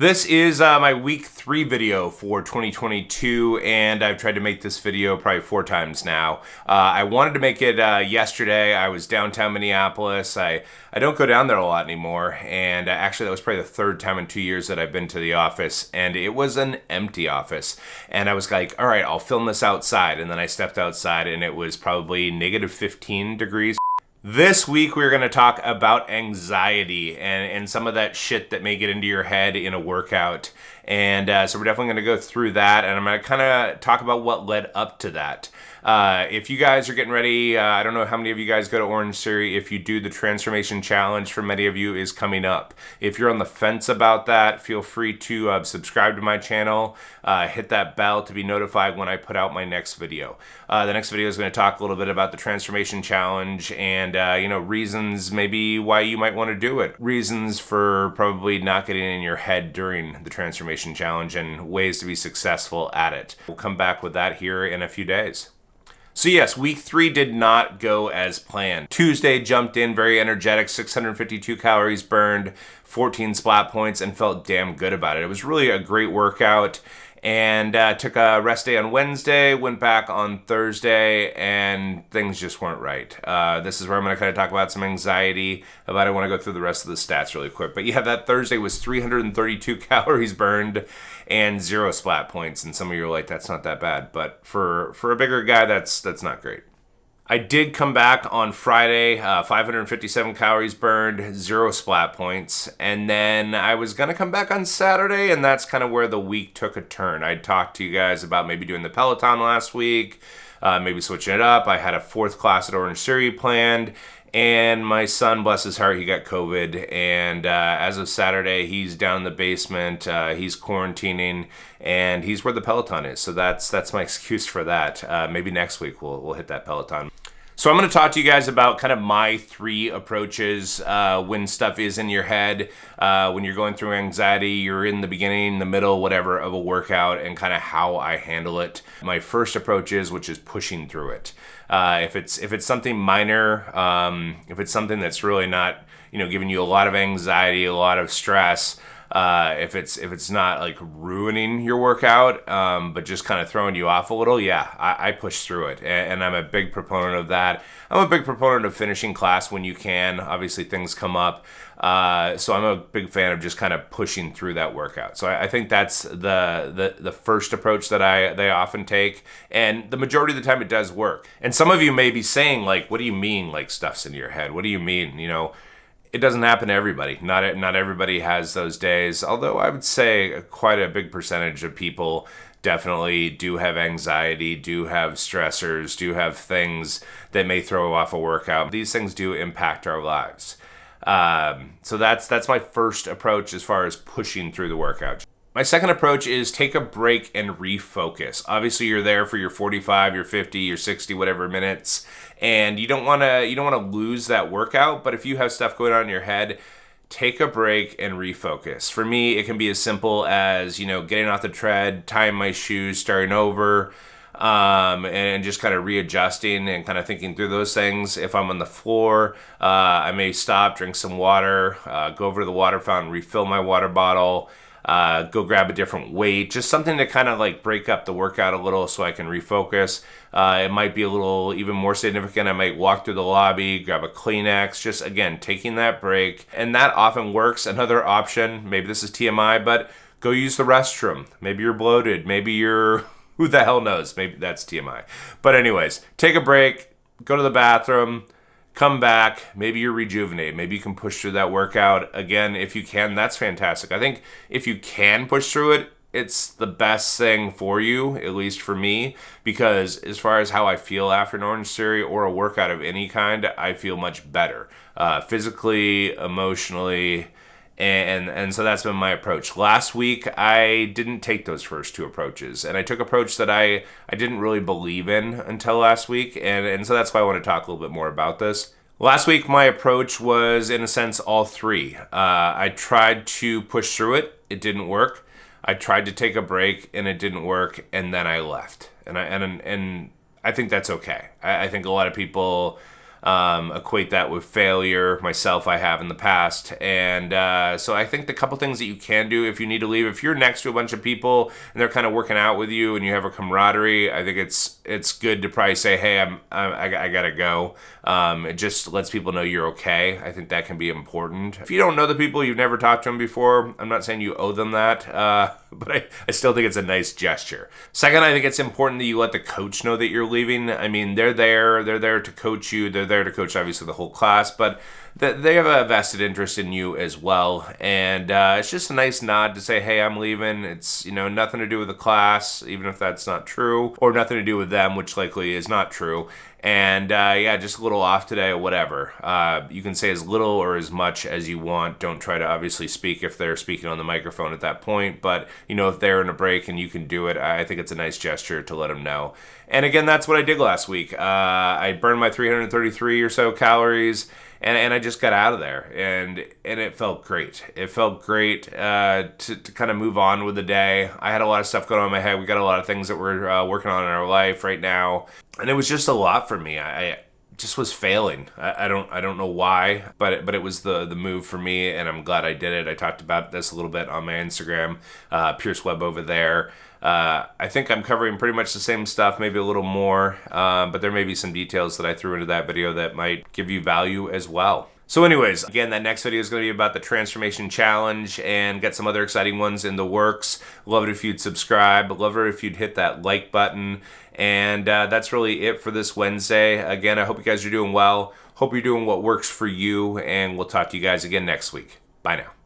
This is my week 3 video for 2022, and I've tried to make this video probably 4 times now. I wanted to make it yesterday. I was downtown Minneapolis. I don't go down there a lot anymore, and actually that was probably the 3rd time in 2 years that I've been to the office, and it was an empty office. And I was like, all right, I'll film this outside, and then I stepped outside and it was probably negative 15 degrees. This week we're going to talk about anxiety and some of that shit that may get into your head in a workout. And so we're definitely going to go through that, and I'm going to kind of talk about what led up to that. If you guys are getting ready, I don't know how many of you guys go to Orangetheory. If you do, the Transformation Challenge for many of you is coming up. If you're on the fence about that, feel free to subscribe to my channel, hit that bell to be notified when I put out my next video. The next video is going to talk a little bit about the Transformation Challenge and reasons maybe why you might want to do it. Reasons for probably not getting in your head during the Transformation Challenge and ways to be successful at it. We'll come back with that here in a few days. So yes, week 3 did not go as planned. Tuesday jumped in very energetic, 652 calories burned, 14 splat points, and felt damn good about it. It was really a great workout. And took a rest day on Wednesday, went back on Thursday, and things just weren't right. This is where I'm going to kind of talk about some anxiety. I don't want to go through the rest of the stats really quick. But yeah, that Thursday was 332 calories burned and 0 splat points. And some of you are like, that's not that bad. But for a bigger guy, that's not great. I did come back on Friday, 557 calories burned, 0 splat points, and then I was going to come back on Saturday, and that's kind of where the week took a turn. I talked to you guys about maybe doing the Peloton last week, maybe switching it up. I had a 4th class at Orangetheory planned, and my son, bless his heart, he got COVID, and as of Saturday, he's down in the basement, he's quarantining, and he's where the Peloton is, so that's my excuse for that. Maybe next week we'll hit that Peloton. So I'm going to talk to you guys about kind of my 3 approaches when stuff is in your head, when you're going through anxiety, you're in the beginning, the middle, whatever, of a workout, and kind of how I handle it. My first approach is, which is pushing through it. If it's something minor, if it's something that's really not, giving you a lot of anxiety, a lot of stress, if it's not like ruining your workout, but just kind of throwing you off a little, yeah, I push through it, and I'm a big proponent of that. I'm a big proponent of finishing class when you can. Obviously, things come up, so I'm a big fan of just kind of pushing through that workout. So I think that's the first approach that I often take, and the majority of the time it does work. And some of you may be saying, like, what do you mean, like, stuff's in your head? What do you mean, It doesn't happen to everybody. Not everybody has those days, although I would say quite a big percentage of people definitely do have anxiety, do have stressors, do have things that may throw off a workout. These things do impact our lives. So that's my first approach as far as pushing through the workout. My second approach is take a break and refocus. Obviously, you're there for your 45, your 50, your 60, whatever minutes, and you don't want to lose that workout. But if you have stuff going on in your head, take a break and refocus. For me, it can be as simple as getting off the tread, tying my shoes, starting over, and just kind of readjusting and kind of thinking through those things. If I'm on the floor, I may stop, drink some water, go over to the water fountain, refill my water bottle. Go grab a different weight, just something to kind of like break up the workout a little so I can refocus. It might be a little even more significant. I might walk through the lobby, grab a Kleenex, just again, taking that break. And that often works. Another option, maybe this is TMI, but go use the restroom. Maybe you're bloated. Maybe you're, who the hell knows? Maybe that's TMI. But anyways, take a break, go to the bathroom, come back, maybe you're rejuvenated. Maybe you can push through that workout. Again, if you can, that's fantastic. I think if you can push through it, it's the best thing for you, at least for me, because as far as how I feel after an Orangetheory or a workout of any kind, I feel much better, physically, emotionally, and so that's been my approach. Last week, I didn't take those first 2 approaches, and I took an approach that I didn't really believe in until last week, and so that's why I want to talk a little bit more about this. Last week, my approach was, in a sense, all 3. I tried to push through it. It didn't work. I tried to take a break, and it didn't work, and then I left. And I think that's okay. I think a lot of people equate that with failure. Myself, I have in the past. And so I think the couple things that you can do if you need to leave, if you're next to a bunch of people and they're kind of working out with you and you have a camaraderie, I think it's good to probably say, hey, I gotta go. It just lets people know you're okay. I think that can be important. If you don't know the people, you've never talked to them before, I'm not saying you owe them that, but I still think it's a nice gesture. Second, I think it's important that you let the coach know that you're leaving. I mean, they're there to coach you. They're there to coach obviously the whole class, but they have a vested interest in you as well. And it's just a nice nod to say, hey, I'm leaving. It's, nothing to do with the class, even if that's not true, or nothing to do with them, which likely is not true. And yeah, just a little off today or whatever. You can say as little or as much as you want. Don't try to obviously speak if they're speaking on the microphone at that point. But, if they're in a break and you can do it, I think it's a nice gesture to let them know. And again, that's what I did last week. I burned my 333 or so calories. And I just got out of there, and it felt great. It felt great to kind of move on with the day. I had a lot of stuff going on in my head. We got a lot of things that we're working on in our life right now, and it was just a lot for me. I just was failing. I don't know why, but it was the move for me, and I'm glad I did it. I talked about this a little bit on my Instagram, Pearce Web over there. I think I'm covering pretty much the same stuff, maybe a little more, but there may be some details that I threw into that video that might give you value as well. So anyways, again, that next video is going to be about the Transformation Challenge and get some other exciting ones in the works. Love it if you'd subscribe. Love it if you'd hit that like button. And that's really it for this Wednesday. Again, I hope you guys are doing well. Hope you're doing what works for you, and we'll talk to you guys again next week. Bye now.